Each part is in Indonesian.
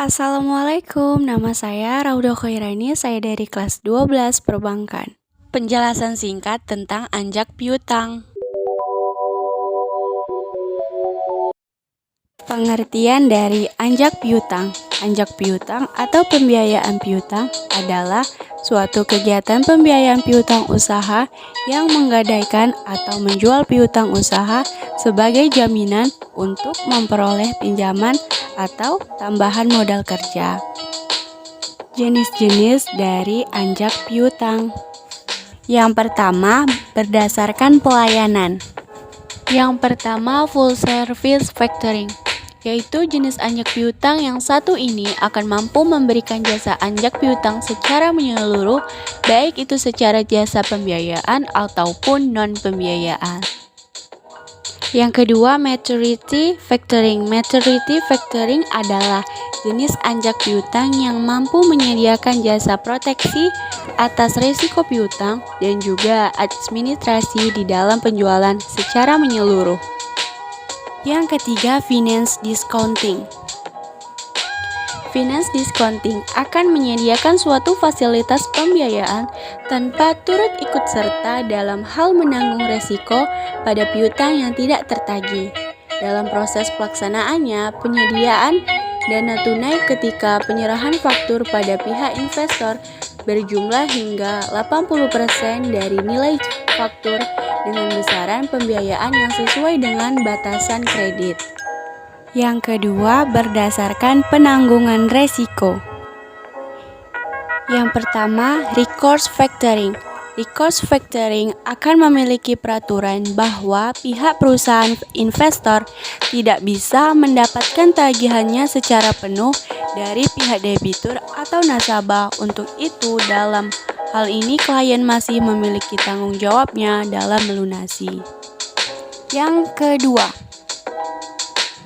Assalamualaikum, nama saya Rauda Khairani, saya dari kelas 12 Perbankan. Penjelasan singkat tentang anjak piutang. Pengertian dari anjak piutang. Anjak piutang atau pembiayaan piutang adalah suatu kegiatan pembiayaan piutang usaha yang menggadaikan atau menjual piutang usaha sebagai jaminan untuk memperoleh pinjaman atau tambahan modal kerja. Jenis-jenis dari anjak piutang. Yang pertama, berdasarkan pelayanan. Yang pertama, full service factoring, yaitu jenis anjak piutang yang satu ini akan mampu memberikan jasa anjak piutang secara menyeluruh, baik itu secara jasa pembiayaan ataupun non-pembiayaan. Yang kedua, maturity factoring. Maturity factoring adalah jenis anjak piutang yang mampu menyediakan jasa proteksi atas risiko piutang dan juga administrasi di dalam penjualan secara menyeluruh. Yang ketiga, finance discounting. Finance discounting akan menyediakan suatu fasilitas pembiayaan tanpa turut ikut serta dalam hal menanggung resiko pada piutang yang tidak tertagih. Dalam proses pelaksanaannya, penyediaan dana tunai ketika penyerahan faktur pada pihak investor berjumlah hingga 80% dari nilai faktur dengan besaran pembiayaan yang sesuai dengan batasan kredit. Yang kedua, berdasarkan penanggungan resiko. Yang pertama, recourse factoring. Recourse factoring akan memiliki peraturan bahwa pihak perusahaan investor tidak bisa mendapatkan tagihannya secara penuh dari pihak debitur atau nasabah. Untuk itu, dalam hal ini klien masih memiliki tanggung jawabnya dalam melunasi. Yang kedua,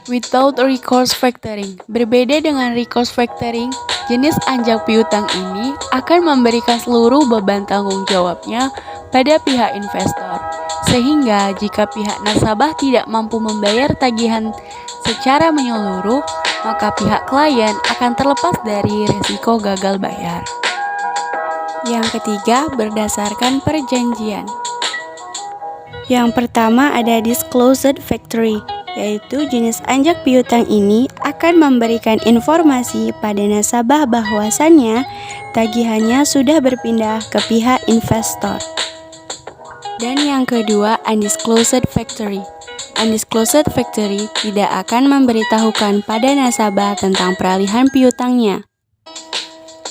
without recourse factoring. Berbeda dengan recourse factoring, jenis anjak piutang ini akan memberikan seluruh beban tanggung jawabnya pada pihak investor. Sehingga jika pihak nasabah tidak mampu membayar tagihan secara menyeluruh, maka pihak klien akan terlepas dari risiko gagal bayar. Yang ketiga, berdasarkan perjanjian. Yang pertama ada disclosed factory, yaitu jenis anjak piutang ini akan memberikan informasi pada nasabah bahwasannya tagihannya sudah berpindah ke pihak investor. Dan yang kedua, undisclosed factory. Undisclosed factory tidak akan memberitahukan pada nasabah tentang peralihan piutangnya.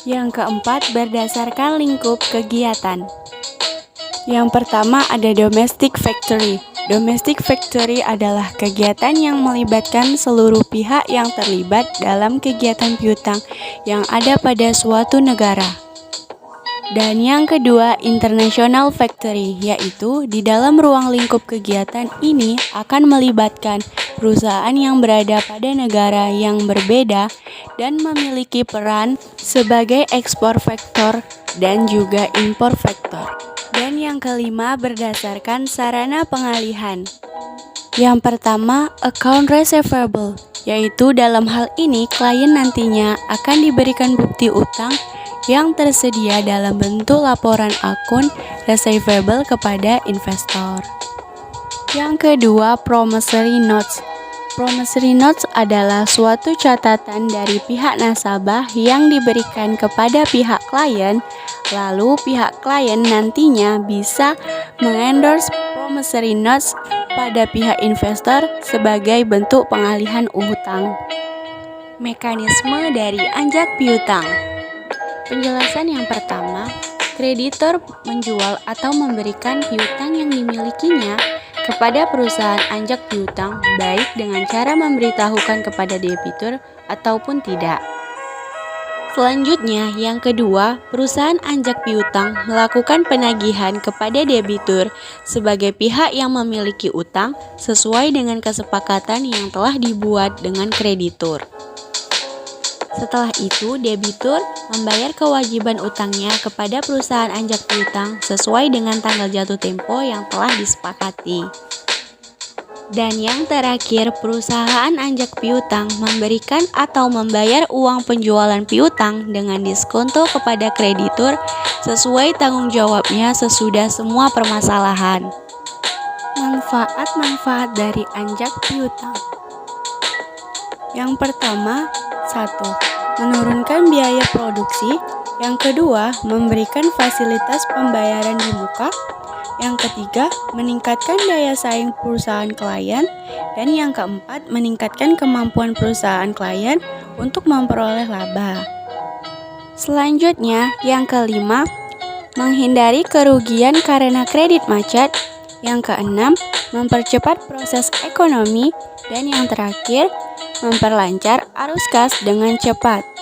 Yang keempat, berdasarkan lingkup kegiatan. Yang pertama ada domestic factory. Domestic factory adalah kegiatan yang melibatkan seluruh pihak yang terlibat dalam kegiatan piutang yang ada pada suatu negara. Dan yang kedua, international factory, yaitu di dalam ruang lingkup kegiatan ini akan melibatkan perusahaan yang berada pada negara yang berbeda dan memiliki peran sebagai ekspor faktor dan juga impor faktor. Dan yang kelima, berdasarkan sarana pengalihan. Yang pertama, account receivable, yaitu dalam hal ini klien nantinya akan diberikan bukti utang yang tersedia dalam bentuk laporan akun receivable kepada investor. Yang kedua, promissory notes. Promissory notes adalah suatu catatan dari pihak nasabah yang diberikan kepada pihak klien, lalu pihak klien nantinya bisa mengendorse promissory notes pada pihak investor sebagai bentuk pengalihan utang. Mekanisme dari anjak piutang. Penjelasan yang pertama, kreditor menjual atau memberikan piutang yang dimilikinya kepada perusahaan anjak piutang baik dengan cara memberitahukan kepada debitur ataupun tidak. Selanjutnya, yang kedua, perusahaan anjak piutang melakukan penagihan kepada debitur sebagai pihak yang memiliki utang sesuai dengan kesepakatan yang telah dibuat dengan kreditur. Setelah itu, debitur membayar kewajiban utangnya kepada perusahaan anjak piutang sesuai dengan tanggal jatuh tempo yang telah disepakati. Dan yang terakhir, perusahaan anjak piutang memberikan atau membayar uang penjualan piutang dengan diskonto kepada kreditur sesuai tanggung jawabnya sesudah semua permasalahan. Manfaat-manfaat dari anjak piutang. Yang pertama, 1. Menurunkan biaya produksi. Yang kedua, memberikan fasilitas pembayaran di muka. Yang ketiga, meningkatkan daya saing perusahaan klien. Dan yang keempat, meningkatkan kemampuan perusahaan klien untuk memperoleh laba. Selanjutnya, yang kelima, menghindari kerugian karena kredit macet. Yang keenam, mempercepat proses ekonomi. Dan yang terakhir, memperlancar arus kas dengan cepat.